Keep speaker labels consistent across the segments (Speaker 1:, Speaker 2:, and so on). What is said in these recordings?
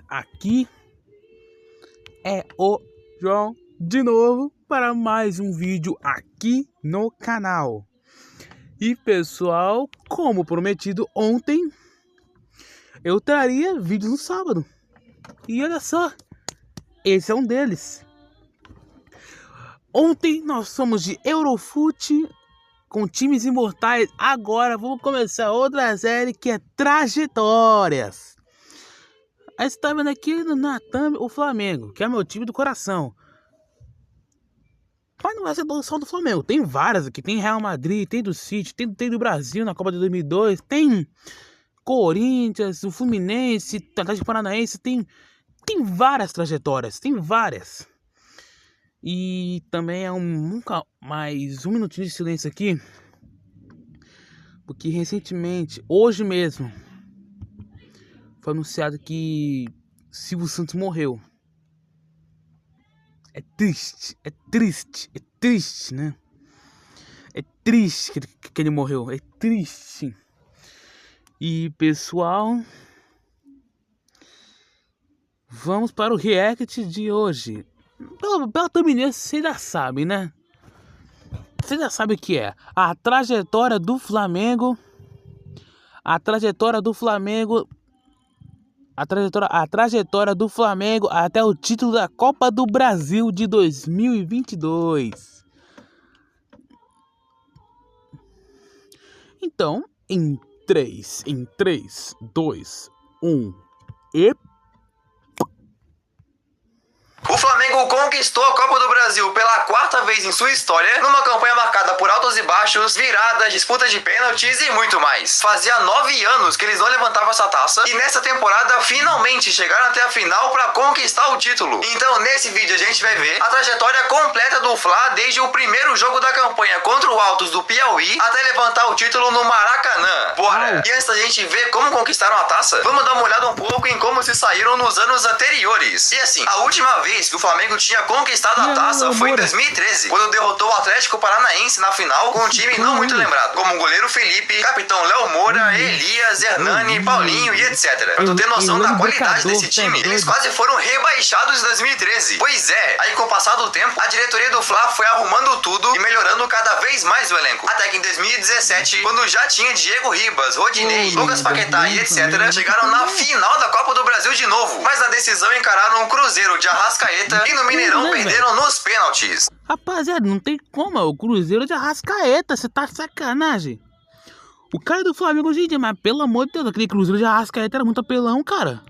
Speaker 1: Aqui é o João de novo para mais um vídeo aqui no canal. E pessoal, como prometido ontem, eu traria vídeos no sábado. E olha só, esse é um deles. Ontem nós somos de Eurofute com times imortais. Agora vamos começar outra série que é Trajetórias. Aí você tá vendo aqui na thumb o Flamengo, que é meu time do coração. Mas não vai ser só do Flamengo, tem várias aqui. Tem Real Madrid, tem do City, tem do Brasil na Copa de 2002, tem Corinthians, o Fluminense, Atlético Paranaense, tem várias trajetórias, tem várias. E também é nunca mais um minutinho de silêncio aqui, porque recentemente, hoje mesmo, foi anunciado que Silvio Santos morreu. É triste, né? É triste que ele morreu, é triste. E pessoal, vamos para o react de hoje. Pela thumbnail você já sabe, né? Você já sabe o que é a trajetória do Flamengo. A trajetória do Flamengo até o título da Copa do Brasil de 2022. Então, em 3, 2, 1 e...
Speaker 2: O Flamengo conquistou a Copa do Brasil pela quarta vez em sua história, numa campanha marcada por altos e baixos, viradas, disputas de pênaltis e muito mais. Fazia 9 anos que eles não levantavam essa taça e nessa temporada finalmente chegaram até a final para conquistar o título. Então nesse vídeo a gente vai ver a trajetória completa do Fla desde o primeiro jogo da campanha contra o Altos do Piauí até levantar o título no Maracanã. Bora! E antes da gente ver como conquistaram a taça, vamos dar uma olhada um pouco em como se saíram nos anos anteriores. E assim, a última vez que o Flamengo tinha conquistado a taça foi em 2013, quando derrotou o Atlético Paranaense na final com um time não muito lembrado, como o goleiro Felipe, capitão Léo Moura, Elias, Hernani, Paulinho e etc. Pra tu ter noção da qualidade desse time, eles quase foram rebaixados em 2013. Pois é, aí com o passar do tempo, a diretoria do Fla foi arrumando tudo e melhorando cada vez mais o elenco. Até que em 2017, quando já tinha Diego Ribas, Rodinei, Lucas Paquetá e etc., chegaram na final da Copa do Brasil de novo. Mas na decisão encararam o Cruzeiro de Arrascaeta e no Mineirão perderam nos pênaltis.
Speaker 1: Rapaziada, não tem como, é o Cruzeiro de Arrascaeta, você tá de sacanagem. O cara do Flamengo hoje em dia, mas pelo amor de Deus, aquele Cruzeiro de Arrascaeta era muito apelão, cara.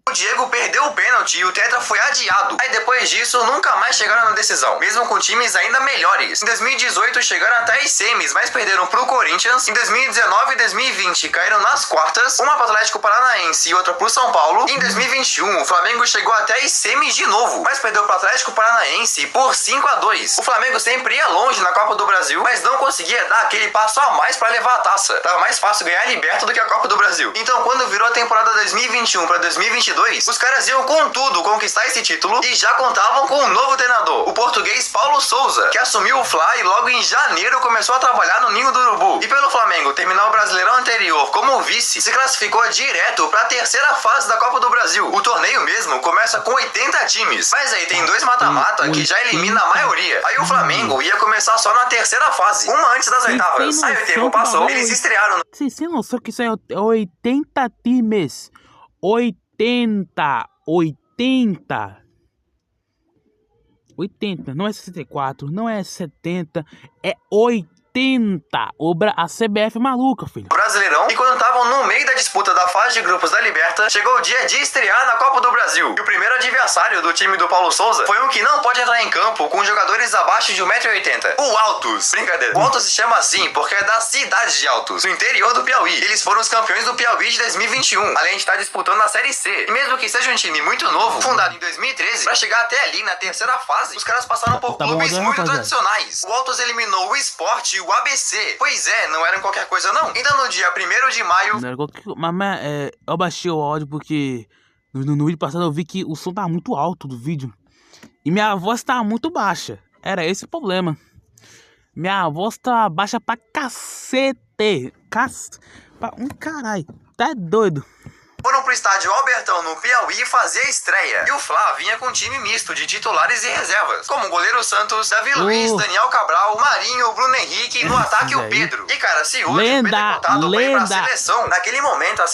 Speaker 2: O Diego perdeu o pênalti e o tetra foi adiado. Aí depois disso, nunca mais chegaram na decisão, mesmo com times ainda melhores. Em 2018 chegaram até as semis, mas perderam pro Corinthians. Em 2019 e 2020 caíram nas quartas, uma pro Atlético Paranaense e outra pro São Paulo. E em 2021 o Flamengo chegou até as semis de novo, mas perdeu pro Atlético Paranaense por 5-2. O Flamengo sempre ia longe na Copa do Brasil, mas não conseguia dar aquele passo a mais pra levar a taça. Tava mais fácil ganhar a Liberta do que a Copa do Brasil. Então quando virou a temporada 2021 pra 2022, os caras iam com tudo conquistar esse título e já contavam com um novo treinador, o português Paulo Souza, que assumiu o Fla e logo em janeiro começou a trabalhar no Ninho do Urubu. E pelo Flamengo terminar o Brasileirão anterior como vice, se classificou direto para a terceira fase da Copa do Brasil. O torneio mesmo começa com 80 times, mas aí tem 2 mata-mata que já elimina a maioria. Aí o Flamengo ia começar só na terceira fase, uma antes das oitavas. Aí o tempo passou, eles estrearam.
Speaker 1: Vocês têm noção que isso é 80 times? 80, não é 64, não é 70, é 80. A CBF é maluca, filho.
Speaker 2: Brasileirão, e quando estavam no meio da disputa da fase de grupos da Liberta, chegou o dia de estrear na Copa do Brasil. E o primeiro adversário do time do Paulo Souza foi um que não pode entrar em campo com jogadores abaixo de 1,80 m. O Altos. Brincadeira. O Altos se chama assim porque é da cidade de Altos, no interior do Piauí. Eles foram os campeões do Piauí de 2021, além de estar disputando a Série C. E mesmo que seja um time muito novo, fundado em 2013, pra chegar até ali na terceira fase, os caras passaram por clubes muito tradicionais. O Altos eliminou o Sport e o ABC. Pois é, não eram qualquer coisa não. Ainda no dia 1º de maio...
Speaker 1: Mas eu baixei o áudio porque no vídeo passado eu vi que o som tava muito alto do vídeo. E minha voz tava muito baixa. Era esse o problema. Minha voz tá baixa pra cacete. Caralho, tá doido.
Speaker 2: foram pro estádio Albertão, no Piauí, fazer a estreia. E o Fla vinha com um time misto de titulares e reservas, como o goleiro Santos, Davi Luiz, Daniel Cabral, Marinho, Bruno Henrique e no ataque o Pedro. E cara, se hoje o Pedro é contado pra ir pra seleção, naquele momento a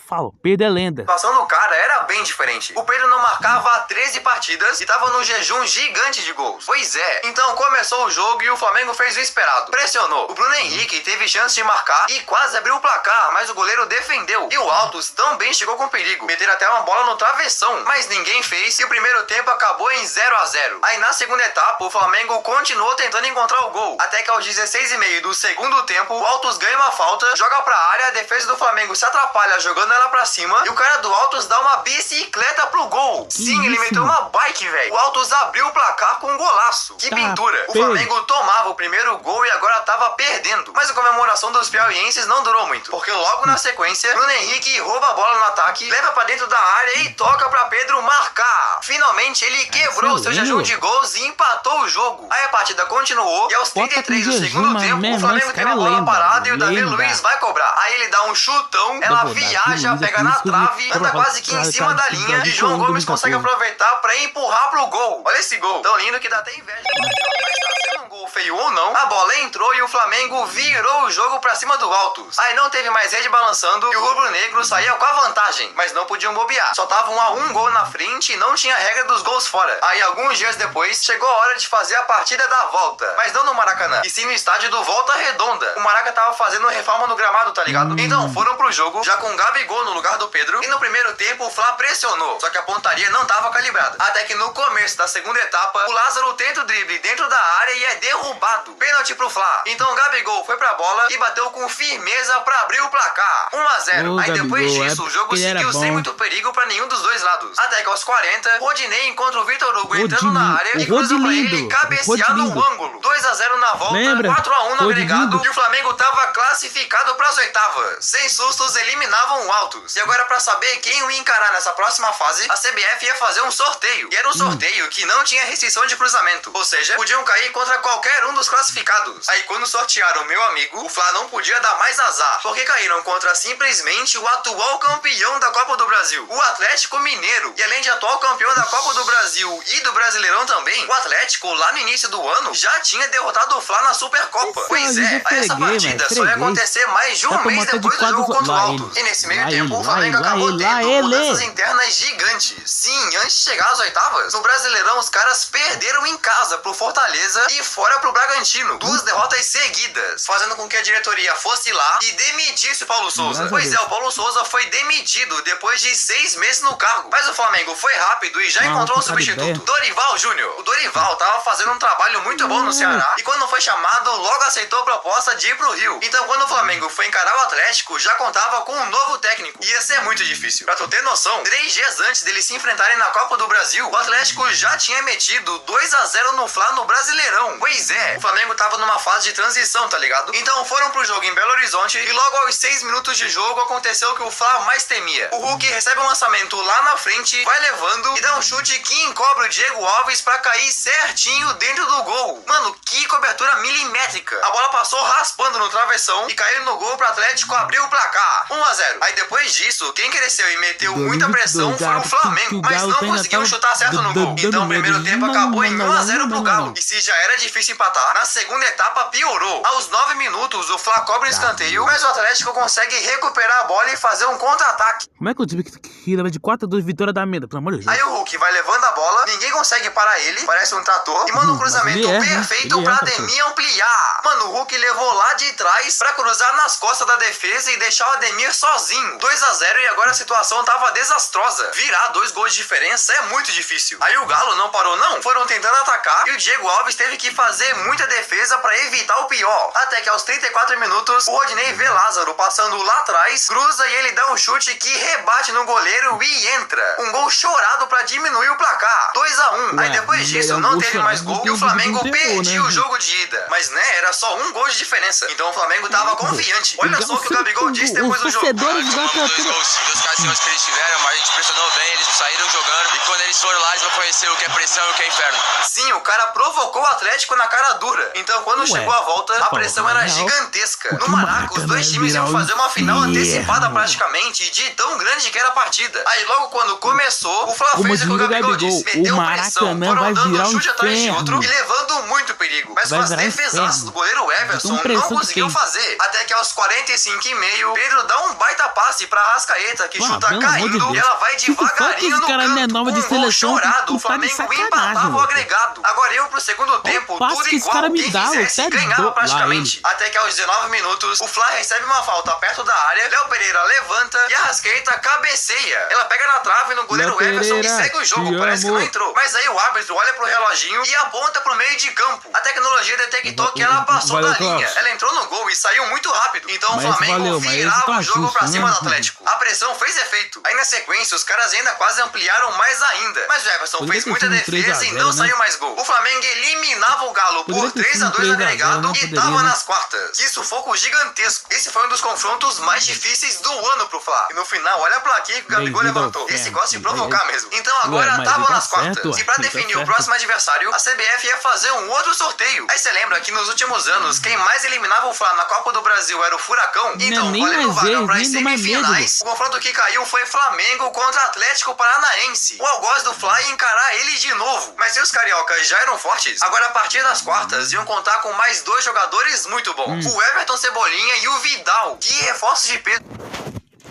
Speaker 1: Fala, Pedro é lenda.
Speaker 2: A situação do cara era bem diferente. O Pedro não marcava há 13 partidas e tava num jejum gigante de gols. Pois é. Então começou o jogo e o Flamengo fez o esperado. Pressionou. O Bruno Henrique teve chance de marcar e quase abriu o placar, mas o goleiro defendeu. E o Altos também chegou com perigo. Meteram até uma bola no travessão, mas ninguém fez e o primeiro tempo acabou em 0-0. Aí na segunda etapa, o Flamengo continuou tentando encontrar o gol. Até que aos 16,5 do segundo tempo, o Altos ganha uma falta, joga pra área, a defesa do Flamengo se atrapalha jogando ela pra cima e o cara do Altos dá uma bicicleta pro gol. Sim, ele meteu uma bike, velho. O Altos abriu o placar com um golaço. Que pintura. O Flamengo tomava o primeiro gol e agora tava perdendo. Mas a comemoração dos piauienses não durou muito, porque logo na sequência, Bruno Henrique rouba a bola no ataque, leva pra dentro da área e toca pra Pedro marcar. Finalmente ele quebrou seu jejum de gols e empatou o jogo. Aí a partida continuou e aos 33 do segundo tempo, o Flamengo tem uma bola parada e o Davi Luiz vai cobrar. Aí ele dá um chutão, ela viaja, pega na trave, anda quase que em cima da linha e João Gomes consegue aproveitar pra empurrar pro gol. Olha esse gol, tão lindo que dá até inveja. Mas tá sendo um gol feio ou não, a bola entrou e o Flamengo virou o jogo pra cima do Altos. Aí não teve mais rede balançando e o rubro-negro saía com a vantagem, mas não podiam bobear. Só estavam a um gol na frente e não tinha regra dos gols fora. Aí alguns dias depois, chegou a hora de fazer a partida da volta, mas não no Maracanã, e sim no estádio do Volta Redonda. O Maraca tava fazendo reforma no gramado, tá ligado? Então foram pro jogo, já com o Gabigol no lugar do Pedro, e no primeiro tempo o Fla pressionou, só que a pontaria não tava calibrada. Até que no começo da segunda etapa, o Lázaro tenta o drible dentro da área e é derrubado. Pênalti pro Fla. Então o Gabigol foi pra bola e bateu com firmeza pra abrir o placar. 1-0. Aí depois disso, o jogo seguiu sem muito perigo pra nenhum dos dois lados. Até que aos 40, Rodinei encontra o Vitor Hugo entrando na área e cruza pra ele cabecear no ângulo. 2-0 na volta, 4-1 no agregado e o Flamengo tava classificado pras oitavas. Sem sustos, eliminavam o Altos. E agora pra saber quem o ia encarar nessa próxima fase, a CBF ia fazer um sorteio. E era um sorteio que não tinha restrição de cruzamento. Ou seja, podiam cair contra qualquer um dos classificados. Aí quando sortearam o meu amigo, o Fla não podia dar mais azar, porque caíram contra simplesmente o atual campeão da Copa do Brasil, o Atlético Mineiro. E além de atual campeão da Copa do Brasil e do Brasileirão também, o Atlético lá no início do ano já tinha derrotado o Fla na Supercopa. Pois é, aí essa partida só ia acontecer mais de um mês depois do jogo contra o Altos. E nesse meio tempo, o Flamengo acabou tendo mudanças internas gigantes. Sim, antes de chegar às oitavas, no Brasileirão os caras perderam em casa pro Fortaleza e fora pro Bragantino. 2 derrotas seguidas, fazendo com que a diretoria fosse lá e demitisse o Paulo Souza. Pois é, o Paulo Souza foi demitido depois de 6 meses no cargo. Mas o Flamengo foi rápido e já encontrou um substituto, Dorival Júnior. O Dorival tava fazendo um trabalho muito bom no Ceará e quando foi chamado, logo aceitou a proposta de ir pro Rio. Então quando o Flamengo foi encarar o Atlético, já contava com um novo técnico. Ia ser muito difícil. Pra tu ter noção, 3 dias antes deles se enfrentarem na Copa do Brasil, o Atlético já tinha metido 2-0 no Fla no Brasileirão. Pois é, o Flamengo tava numa fase de transição, tá ligado? Então foram pro jogo em Belo Horizonte e logo aos 6 minutos de jogo aconteceu o que o Fla mais temia. O Hulk recebe um lançamento lá na frente, vai levando e dá um chute que encobre o Diego Alves pra cair certinho dentro do gol. Mano, que cobertura milimétrica. A bola passou raspando no travessão e caiu no gol pro Atlético abrir o placar. 1-0. Aí depois disso, quem cresceu e meteu muita pressão foi o Flamengo, mas não conseguiu chutar certo no gol. Então o primeiro tempo acabou em 1-0 pro Galo. E se já era difícil empatar, na segunda etapa piorou. Aos 9 minutos, o Fla cobra um escanteio, mas o Atlético consegue recuperar a bola e fazer um contra-ataque.
Speaker 1: Como é que o time que leva de 4-2 vitória da Meda, pelo amor de Deus?
Speaker 2: Aí o Hulk vai levando a bola, ninguém consegue parar ele, parece um trator, e manda um cruzamento perfeito pra Ademir ampliar. Mano, o Hulk levou lá de trás pra cruzar nas costas da defesa e deixar o Ademir sozinho. 2-0 e agora a situação tava desastrosa. Virar 2 gols de diferença é muito difícil. Aí o Galo não parou não, foram tentando atacar e o Diego Alves teve que fazer muita defesa pra evitar o pior. Até que aos 34 minutos, o Rodinei vê Lázaro passando lá atrás, cruza e ele dá um chute que rebate no goleiro e entra. Um gol chorado pra diminuir o placar. 2 a 1. Aí depois disso não teve mais gol e o Flamengo perdia o jogo de ida. Mas né, era só um gol de diferença. Então o Flamengo tava confiante. Olha só o que o Gabigol disse depois do jogo.
Speaker 3: Os ocasiões que eles tiveram, mas a gente pressionou bem, eles saíram jogando. E quando eles foram lá, eles vão conhecer o que é pressão e o que é inferno.
Speaker 2: Sim, o cara provocou o Atlético na cara dura. Então quando chegou a volta, a pressão era gigantesca. No Maraca, os dois times iam fazer uma final antecipada praticamente, de tão grande que era a partida. Aí logo quando começou, o Fla fez o que o Gabigol disse. Meteu pressão, foram dando um chute atrás de outro e levando muito perigo. Mas com as defesaças do goleiro Everson não conseguiu fazer. Até que aos 45,5, Pedro dá um baita passe pra Arrascaeta, que chuta caindo e ela vai devagarinho no canto. Com um gol chorado, o Flamengo empatava o agregado. Agora eu pro segundo tempo, tudo igual, quem quisesse ganhava praticamente. Até que aos 19 minutos, o Fla recebe uma falta perto da área, Léo Pereira levanta e a Arrascaeta cabeceia. Ela pega na trave no goleiro Everson e segue o jogo, parece que não entrou. Mas aí o árbitro olha pro reloginho e aponta pro meio de campo. A tecnologia detectou que ela passou da linha. Ela entrou no gol e saiu muito rápido. Então o Flamengo virava o jogo pra cima do Atlético. A pressão fez efeito. Aí na sequência, os caras ainda quase ampliaram mais ainda. Mas o Everson fez muita defesa e não saiu mais gol. O Flamengo eliminava o Galo por 3 a 2 agregado e tava nas quartas. Que sufoco gigantesco. Esse foi um dos confrontos mais difíceis do ano pro Fla. E no final, olha a plaquinha que o Gabigol levantou. Esse gosta de provocar mesmo. Então agora tava nas quartas. E pra definir o próximo adversário, a CBF ia fazer um outro sorteio. Aí você lembra que nos últimos anos, quem mais eliminava o Fla na Copa do Brasil era o Furacão? Então, valendo vaga para as semifinais, o confronto que caiu foi Flamengo contra Atlético Paranaense. O algoz do Fla ia encarar ele de novo. Mas se os cariocas já eram fortes, agora a partir das quartas iam contar com mais 2 jogadores muito bons. O Everton Cebolinha e o Vidal. Que reforços de peso.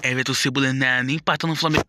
Speaker 1: Everton Cebolinha nem empatando no Flamengo.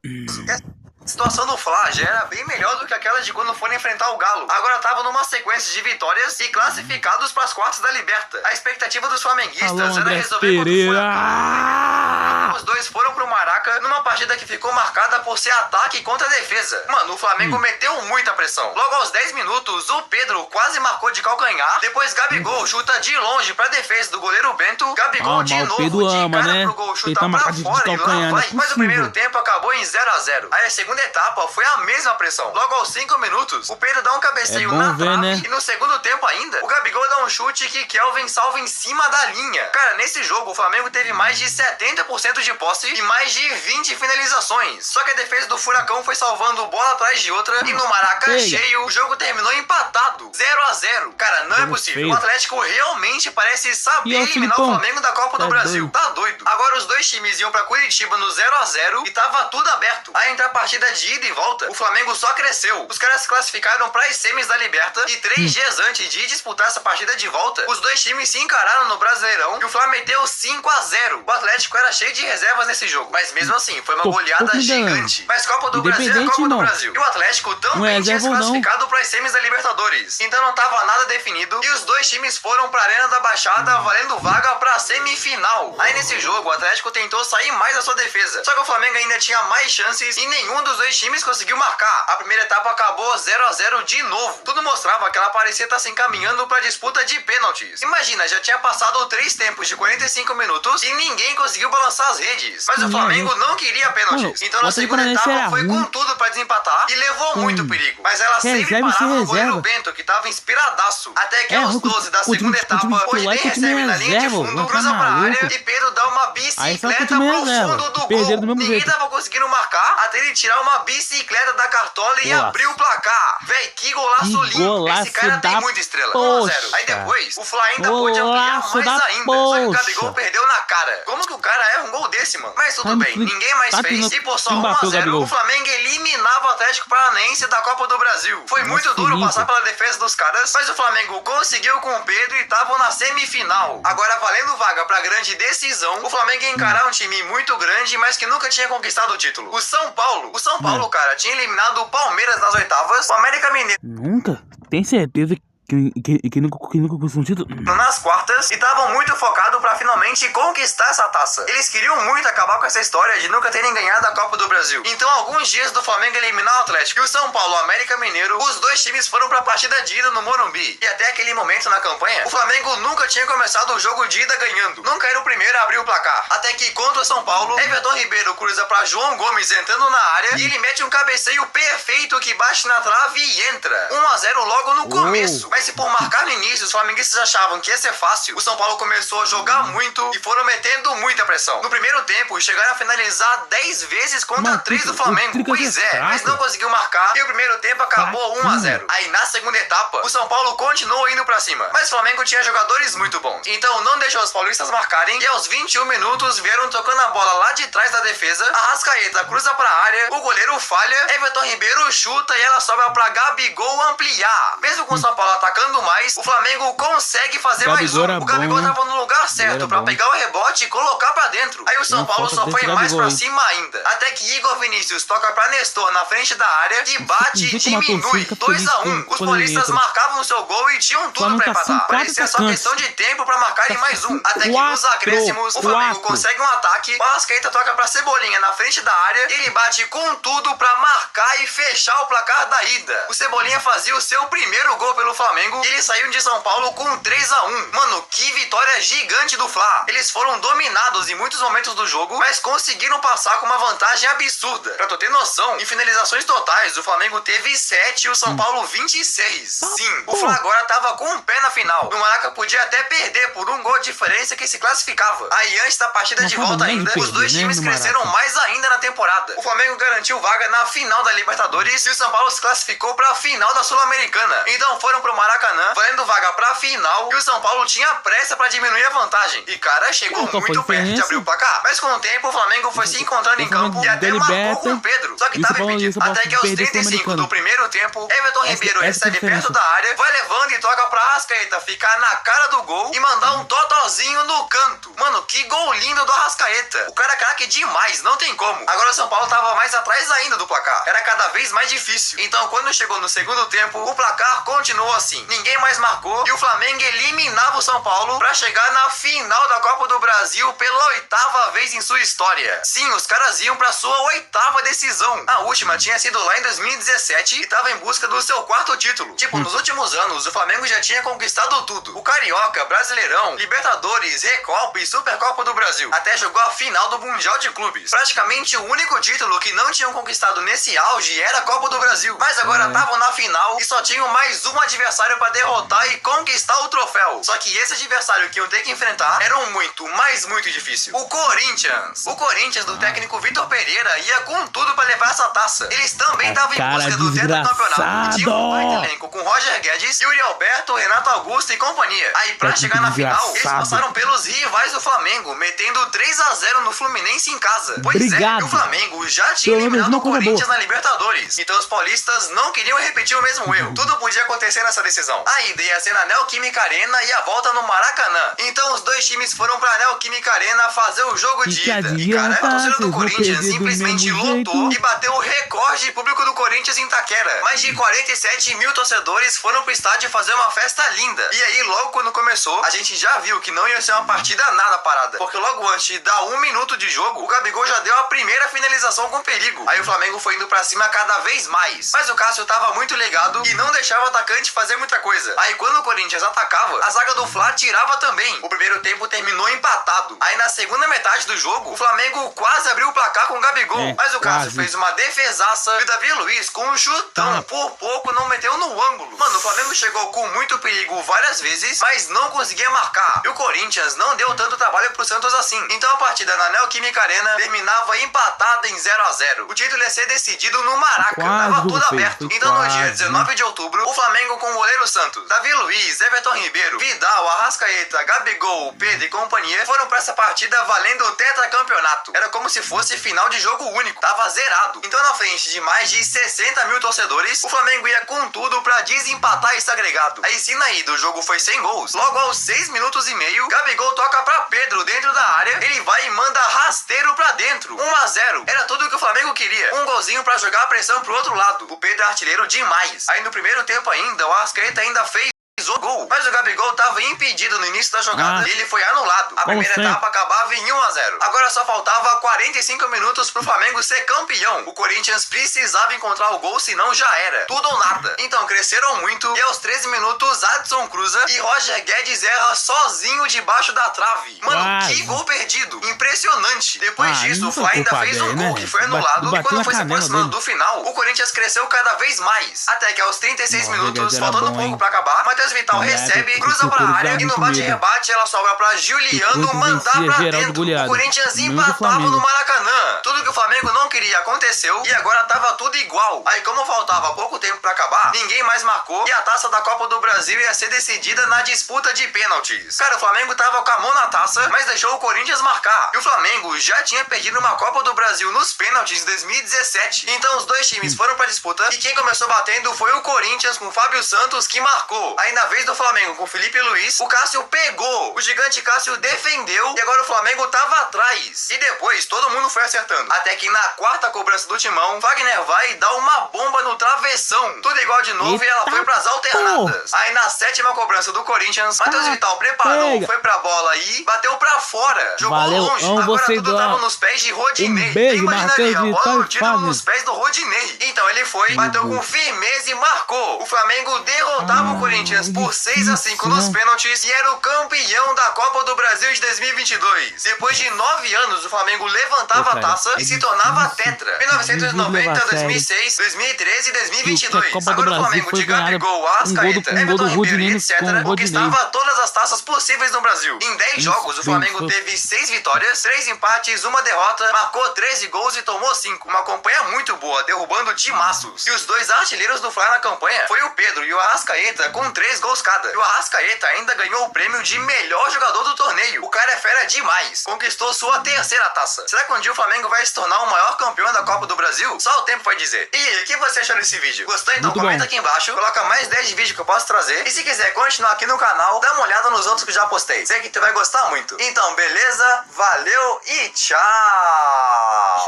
Speaker 2: A situação do Fla já era bem melhor do que aquela de quando foram enfrentar o Galo. Agora tava numa sequência de vitórias e classificados para as quartas da Liberta. A expectativa dos flamenguistas era resolver contra o Furacão. Os dois foram pro Maraca numa partida que ficou marcada por ser ataque contra defesa. Mano, o Flamengo meteu muita pressão. Logo aos 10 minutos, o Pedro quase marcou de calcanhar. Depois Gabigol chuta de longe pra defesa do goleiro Bento. Gabigol de novo de cara pro gol, chuta pra fora e lá vai. Mas o primeiro tempo acabou em 0 a 0. Aí a segunda etapa foi a mesma pressão. Logo aos 5 minutos, o Pedro dá um cabeceio na trave e no segundo tempo ainda, o Gabigol dá um chute que Kelvin salva em cima da linha. Cara, nesse jogo o Flamengo teve mais de 70% de posse e mais de 20 finalizações. Só que a defesa do Furacão foi salvando bola atrás de outra e no Maraca cheio, o jogo terminou empatado, 0 a 0. Cara, não é possível. O Atlético realmente parece saber eliminar o Flamengo da Copa do Brasil. Tá doido. Agora os dois times iam pra Curitiba no 0 a 0 e tava tudo aberto. Aí entre a partida de ida e volta, o Flamengo só cresceu. Os caras se classificaram para as semis da Liberta e 3 dias antes de disputar essa partida de volta, os dois times se encararam no Brasileirão e o Flamengo meteu 5 a 0. O Atlético era cheio de reservas nesse jogo, mas mesmo assim, foi uma goleada gigante. Mas Copa do Brasil é Copa do Brasil. E o Atlético também tinha se classificado para as semis da Libertadores. Então não tava nada definido e os dois times foram para a Arena da Baixada valendo vaga para a semifinal. Aí nesse jogo, o Atlético tentou sair mais da sua defesa. Só que o Flamengo ainda tinha mais chances e nenhum dos dois times conseguiu marcar. A primeira etapa acabou 0 a 0 de novo. Tudo mostrava que ela parecia estar se encaminhando para disputa de pênaltis. Imagina, já tinha passado 3 tempos de 45 minutos e ninguém conseguiu balançar as redes. Mas o Flamengo não queria pênaltis. Então na segunda etapa foi com tudo para desempatar e levou muito perigo. Mas ela sempre parava no goleiro Bento, que tava inspiradaço. Até que aos 12 da segunda etapa, onde nem recebe na linha de fundo, cruza pra área e Pedro dá uma bicicleta pro fundo do gol. Ninguém tava conseguindo marcar até ele tirar uma bicicleta da cartola e abriu o placar. Véi, que golaço lindo. Esse cara tem muita estrela. 1 a 0. Aí depois, o Fla ainda pôde ampliar mais ainda. Só que o Gabigol perdeu na cara. Como que o cara erra um gol desse, mano? Mas tudo bem, ninguém mais fez. E por só 1 a 0, o Flamengo eliminava o Atlético Paranaense da Copa do Brasil. Foi muito duro passar pela defesa dos caras, mas o Flamengo conseguiu com o Pedro e estavam na semifinal. Agora, valendo vaga pra grande decisão, o Flamengo ia encarar um time muito grande, mas que nunca tinha conquistado o título. O São Paulo, cara, tinha eliminado o Palmeiras nas oitavas, o América Mineiro.
Speaker 1: Nunca? Tem certeza Quem nunca conquistou um título?
Speaker 2: Nas quartas, e estavam muito focados pra finalmente conquistar essa taça. Eles queriam muito acabar com essa história de nunca terem ganhado a Copa do Brasil. Então, alguns dias do Flamengo eliminar o Atlético e o São Paulo, América Mineiro, os dois times foram pra partida de ida no Morumbi. E até aquele momento na campanha, o Flamengo nunca tinha começado o jogo de ida ganhando. Nunca era o primeiro a abrir o placar. Até que contra o São Paulo, Everton Ribeiro cruza pra João Gomes entrando na área e ele mete um cabeceio perfeito que bate na trave e entra. 1-0 logo no começo. Mas se por marcar no início os flamenguistas achavam que ia ser fácil, o São Paulo começou a jogar muito e foram metendo muita pressão. No primeiro tempo, chegaram a finalizar 10 vezes contra 3 do Flamengo. Pois é, mas não conseguiu marcar e o primeiro tempo acabou 1-0. Aí na segunda etapa, o São Paulo continuou indo pra cima, mas o Flamengo tinha jogadores muito bons. Então não deixou os paulistas marcarem e aos 21 minutos vieram tocando a bola lá de trás da defesa. Arrascaeta cruza pra área, o goleiro falha, Everton Ribeiro chuta e ela sobra pra Gabigol ampliar. Mesmo com o São Paulo atacando mais, o Flamengo consegue fazer mais um. O Gabigol tava no lugar certo pra pegar o rebote e colocar pra dentro. Aí o São Paulo só foi mais pra cima ainda. Até que Igor Vinícius toca pra Nestor na frente da área e bate e diminui. 2-1. Os paulistas marcavam o seu gol e tinham tudo pra empatar. Parecia só questão de tempo pra marcarem mais um. Até que nos acréscimos, o Flamengo consegue um ataque, o Arrascaeta toca pra Cebolinha na frente da área, ele bate com tudo pra marcar e fechar o placar da ida. O Cebolinha fazia o seu primeiro gol pelo Flamengo e eles saíram de São Paulo com 3-1. Mano, que vitória gigante do Fla. Eles foram dominados em muitos momentos do jogo, mas conseguiram passar com uma vantagem absurda. Pra tu ter noção, em finalizações totais, o Flamengo teve 7 e o São Paulo 26. Sim, o Fla agora tava com um pé na final. O Maraca podia até perder por um gol de diferença que se classificava. Aí antes da partida de volta ainda, os dois times cresceram mais ainda na temporada. O Flamengo garantiu vaga na final da Libertadores e o São Paulo se classificou pra final da Sul-Americana. Então foram pro Maracanã, valendo vaga pra final, e o São Paulo tinha pressa pra diminuir a vantagem. E cara, chegou muito perto de abrir o placar. Mas com o tempo, o Flamengo foi se encontrando em campo e até marcou com o Pedro. Só que tava impedido. Até que aos 35 do primeiro tempo, Everton Ribeiro recebe perto da área, vai levando e toca pra Arrascaeta ficar na cara do gol e mandar um totalzinho no canto. Mano, que gol lindo do Arrascaeta. O cara é craque demais, não tem como. Agora o São Paulo tava mais atrás ainda do placar. Era cada vez mais difícil. Então quando chegou no segundo tempo, o placar continuou assim. Ninguém mais marcou e o Flamengo eliminava o São Paulo pra chegar na final da Copa do Brasil pela 8ª vez em sua história. Sim, os caras iam pra sua 8ª decisão. A última tinha sido lá em 2017 e tava em busca do seu 4º título. Tipo, nos últimos anos, o Flamengo já tinha conquistado tudo. O Carioca, Brasileirão, Libertadores, Recopa e Supercopa do Brasil. Até jogou a final do Mundial de Clubes. Praticamente o único título que não tinham conquistado nesse auge era a Copa do Brasil. Mas agora estavam na final e só tinham mais um adversário pra derrotar e conquistar o troféu. Só que esse adversário que iam ter que enfrentar era um muito, mas muito difícil. O Corinthians. O Corinthians do técnico Vitor Pereira ia com tudo pra levar essa taça. Eles também estavam em busca do tetracampeonato. E tinha um baita elenco com Roger Guedes, Yuri Alberto, Renato Augusto e companhia. Aí pra chegar na final, eles passaram pelos rivais do Flamengo, metendo 3-0 no Fluminense em casa. Pois é, o Flamengo já tinha eliminado o Corinthians na Libertadores. Então os paulistas não queriam repetir o mesmo erro. Tudo podia acontecer nessa decisão. A ida ia ser na Neoquímica Arena e a volta no Maracanã. Então os dois times foram pra Neoquímica Arena fazer o jogo de ida. E cara, a torcida do Corinthians simplesmente lotou e bateu o recorde de público do Corinthians em Itaquera. Mais de 47 mil torcedores foram pro estádio fazer uma festa linda. E aí, logo quando começou, a gente já viu que não ia ser uma partida nada parada. Porque logo antes de dar 1 minuto de jogo, o Gabigol já deu a primeira finalização com perigo. Aí o Flamengo foi indo pra cima cada vez mais. Mas o Cássio tava muito ligado e não deixava o atacante fazer muita coisa. Aí quando o Corinthians atacava, a zaga do Fla tirava também. O primeiro tempo terminou empatado. Aí na segunda metade do jogo, o Flamengo quase abriu o placar com o Gabigol. Mas o Cássio fez uma defesaça e o Davi Luiz com um chutão por pouco não meteu no ângulo. Mano, o Flamengo chegou com muito perigo várias vezes, mas não conseguia marcar. E o Corinthians não deu tanto trabalho pro Santos assim. Então a partida na Neoquímica Arena terminava empatada em 0-0. O título ia ser decidido no Maraca. Tava tudo aberto. Então no dia 19 de outubro, o Flamengo com o goleiro Santos, Davi Luiz, Everton Ribeiro, Vidal, Arrascaeta, Gabigol, Pedro e companhia foram pra essa partida valendo o tetracampeonato. Era como se fosse final de jogo único. Tava zerado. Então na frente de mais de 60 mil torcedores, o Flamengo ia com tudo pra desempatar esse agregado. Aí sim na ida o jogo foi sem gols. Logo aos 6 minutos e meio, Gabigol toca pra Pedro dentro da área. Ele vai e manda rasteiro pra dentro. 1-0. Era tudo que o Flamengo queria. Um golzinho pra jogar a pressão pro outro lado. O Pedro é artilheiro demais. Aí no primeiro tempo ainda, o Arrascaeta ainda fez finalizou o gol, mas o Gabigol estava impedido no início da jogada e ele foi anulado. A primeira etapa acabava em 1-0. Agora só faltava 45 minutos pro Flamengo ser campeão. O Corinthians precisava encontrar o gol, senão já era. Tudo ou nada. Então cresceram muito e aos 13 minutos Adson cruza e Roger Guedes erra sozinho debaixo da trave. Mano, que gol perdido. Impressionante. Depois disso, o Fla ainda fez um gol que foi anulado e quando foi se aproximando do final, o Corinthians cresceu cada vez mais. Até que aos 36 minutos, faltando um pouco pra acabar, Matheus Vital recebe, cruza pra área e no bate-rebate ela sobra pra Juliano mandar pra dentro. O Corinthians empatava no Maracanã. Tudo que o Flamengo não queria aconteceu e agora tava tudo igual. Aí como faltava pouco tempo pra acabar, ninguém mais marcou e a taça da Copa do Brasil ia ser decidida na disputa de pênaltis. Cara, o Flamengo tava com a mão na taça, mas deixou o Corinthians marcar. E o Flamengo já tinha perdido uma Copa do Brasil nos pênaltis em 2017. Então os dois times foram pra disputa e quem começou batendo foi o Corinthians com o Fábio Santos que marcou. Aí na vez do Flamengo com o Felipe Luiz, o Cássio pegou. O gigante Cássio defendeu e agora o Flamengo tava atrás. E depois todo mundo foi acertando. Até que na quarta cobrança do Timão, Fagner vai e dá uma bomba no travessão. Tudo igual de novo e ela foi pras alternadas. Aí na sétima cobrança do Corinthians, Matheus Vital preparou, foi pra bola e bateu pra fora. Jogou longe. Agora tudo tava nos pés de Rodinei. Imaginaria, a bola no título nos pés do Rodinei. Então ele foi, bateu com firmeza e marcou. O Flamengo derrotava o Corinthians por 6-5 nos pênaltis e era o campeão da Copa do Brasil de 2022. Depois de 9 anos, o Flamengo levantava a taça e se tornava tetra. 1990, 2006, 2013 e 2022. Agora o Flamengo de Gabigol, Arrascaeta, Everton Ribeiro e etc. conquistava todas as taças possíveis no Brasil. Em 10 jogos, o Flamengo teve 6 vitórias, 3 empates, 1 derrota, marcou 13 gols e tomou 5. Uma campanha muito boa, derrubando timaços. E os dois artilheiros do Fla na campanha foi o Pedro e o Arrascaeta com 3 gols cada. E o Arrascaeta ainda ganhou o prêmio de melhor jogador do torneio. O cara é fera demais. Conquistou sua terceira taça. Será que um dia o Flamengo vai se tornar o maior campeão da Copa do Brasil? Só o tempo vai dizer. E o que você achou desse vídeo? Gostou? Então comenta aqui embaixo, coloca mais 10 vídeos que eu posso trazer. E se quiser continuar aqui no canal, dá uma olhada nos outros que eu já postei. Sei que tu vai gostar muito. Então, beleza? Valeu e tchau!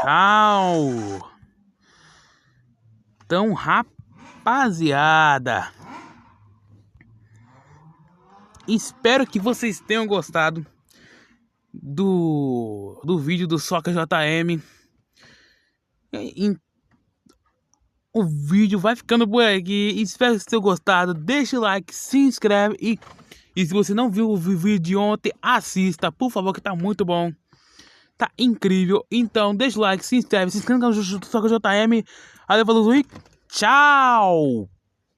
Speaker 1: Tchau! Então, rapaziada, espero que vocês tenham gostado do vídeo do Soccer JM. O vídeo vai ficando por aqui. Espero que vocês tenham gostado. Deixa o like, se inscreve e se você não viu o vídeo de ontem, assista, por favor, que tá muito bom. Tá incrível. Então, deixa o like, se inscreve no canal do Soccer JM. Valeu, falou e tchau!